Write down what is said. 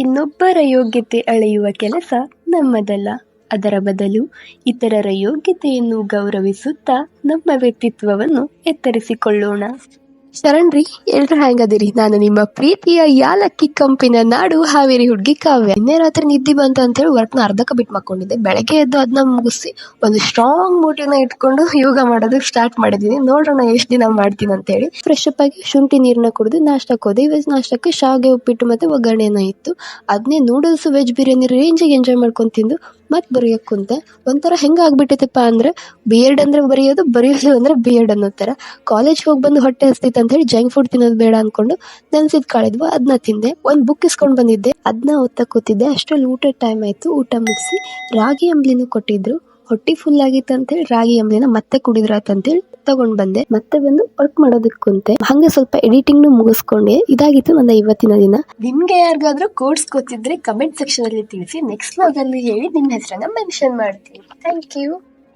ಇನ್ನೊಬ್ಬರ ಯೋಗ್ಯತೆ ಅಳೆಯುವ ಕೆಲಸ ನಮ್ಮದಲ್ಲ. ಅದರ ಬದಲು ಇತರರ ಯೋಗ್ಯತೆಯನ್ನು ಗೌರವಿಸುತ್ತಾ ನಮ್ಮ ವ್ಯಕ್ತಿತ್ವವನ್ನು ಎತ್ತರಿಸಿಕೊಳ್ಳೋಣ. ಶರಣ್ರಿ, ಎಲ್ರು ಹೆಂಗದಿರಿ? ನಾನು ನಿಮ್ಮ ಪ್ರೀತಿಯ ಯಾಲಕ್ಕಿ ಕಂಪಿನ ನಾಡು ಹಾವೇರಿ ಹುಡ್ಗಿ ಕಾವ್ಯ. ನಿನ್ನೆ ರಾತ್ರಿ ನಿದ್ದೆ ಬಂತ ಅಂತೇಳಿ ವರ್ಕ್ನ ಅರ್ಧಕ್ಕೆ ಬಿಟ್ಟು ಮಕ್ಕೊಂಡಿದ್ದೆ. ಬೆಳಗ್ಗೆ ಎದ್ದು ಅದನ್ನ ಮುಗಿಸಿ ಒಂದು ಸ್ಟ್ರಾಂಗ್ ಮೋಟಿವ್ನ ಇಟ್ಕೊಂಡು ಯೋಗ ಮಾಡೋದಕ್ಕೆ ಸ್ಟಾರ್ಟ್ ಮಾಡಿದ್ದೀನಿ. ನೋಡೋಣ ಎಷ್ಟು ದಿನ ಮಾಡ್ತೀನಿ ಅಂತೇಳಿ. ಫ್ರೆಶ್ ಅಪ್ ಆಗಿ ಶುಂಠಿ ನೀರನ್ನ ಕುಡಿದು ನಾಷ್ಟಕ್ಕೆ ಹೋದೆ. ಇವತ್ತು ನಾಷ್ಟಕ್ಕೆ ಶಾವಿಗೆ ಉಪ್ಪಿಟ್ಟು ಮತ್ತೆ ಒಗ್ಗರಣೆನ ಇತ್ತು. ಅದನ್ನೇ ನೂಡಲ್ಸ್ ವೆಜ್ ಬಿರಿಯಾನಿ ರೇಂಜಿಗೆ ಎಂಜಾಯ್ ಮಾಡ್ಕೊಂಡು ತಿಂದು ಮತ್ತೆ ಬರೆಯೋಕೆ ಕುಂತೆ. ಒಂಥರ ಹೆಂಗಾಗ್ಬಿಟ್ಟೈತಪ್ಪ ಅಂದ್ರೆ, ಬಿ ಎಡ್ ಅಂದ್ರೆ ಬರೆಯೋದು, ಬರೆಯೋದು ಅಂದ್ರೆ ಬಿ ಎಡ್ ಅನ್ನೋ ಥರ. ಕಾಲೇಜ್ ಹೋಗಿ ಬಂದು ಹೊಟ್ಟೆ ಹಸ್ತಿತ್ತು ಅಂತ ಹೇಳಿ ಜಂಕ್ ಫುಡ್ ತಿನ್ನೋದು ಬೇಡ ಅನ್ಕೊಂಡು ನೆನ್ಸಿದ್ ಕಾಳಿದ್ವು ಅದನ್ನ ತಿಂದೆ. ಒಂದು ಬುಕ್ ಇಸ್ಕೊಂಡು ಬಂದಿದ್ದೆ, ಅದನ್ನ ಓದ್ತಾ ಕೂತಿದ್ದೆ. ಅಷ್ಟರಲ್ಲಿ ಊಟದ ಟೈಮ್ ಆಯಿತು. ಊಟ ಮುಗಿಸಿ ರಾಗಿ ಅಂಬ್ಲಿನೂ ಕೊಟ್ಟಿದ್ರು. ಹೊಟ್ಟೆ ಫುಲ್ ಆಗಿತ್ತು ಅಂತೇಳಿ ರಾಗಿ ಅಂಬ್ಲಿನ ಮತ್ತೆ ಕುಡಿದ್ರಾತಂತೇಳಿ ತಗೊಂಡ್ ಬಂದೆ. ಮತ್ತೆ ಬಂದು ವರ್ಕ್ ಮಾಡೋದಕ್ಕೆ ಕುಂತೆ. ಹಂಗೆ ಸ್ವಲ್ಪ ಎಡಿಟಿಂಗ್ನು ಮುಗಿಸ್ಕೊಂಡೆ. ಇದಾಗಿತ್ತು ನನ್ನ ಇವತ್ತಿನ ದಿನ. ನಿಮ್ಗೆ ಯಾರಿಗಾದ್ರೂ ಕೋರ್ಸ್ ಗೊತ್ತಿದ್ರೆ ಕಮೆಂಟ್ ಸೆಕ್ಷನ್ ಅಲ್ಲಿ ತಿಳಿಸಿ. ನೆಕ್ಸ್ಟ್ ವ್ಲಾಗ್ ಅಲ್ಲಿ ಹೇಳಿ ನಿಮ್ಮ ಹೆಸರನ್ನ ಮೆನ್ಷನ್ ಮಾಡ್ತೀನಿ. Thank you.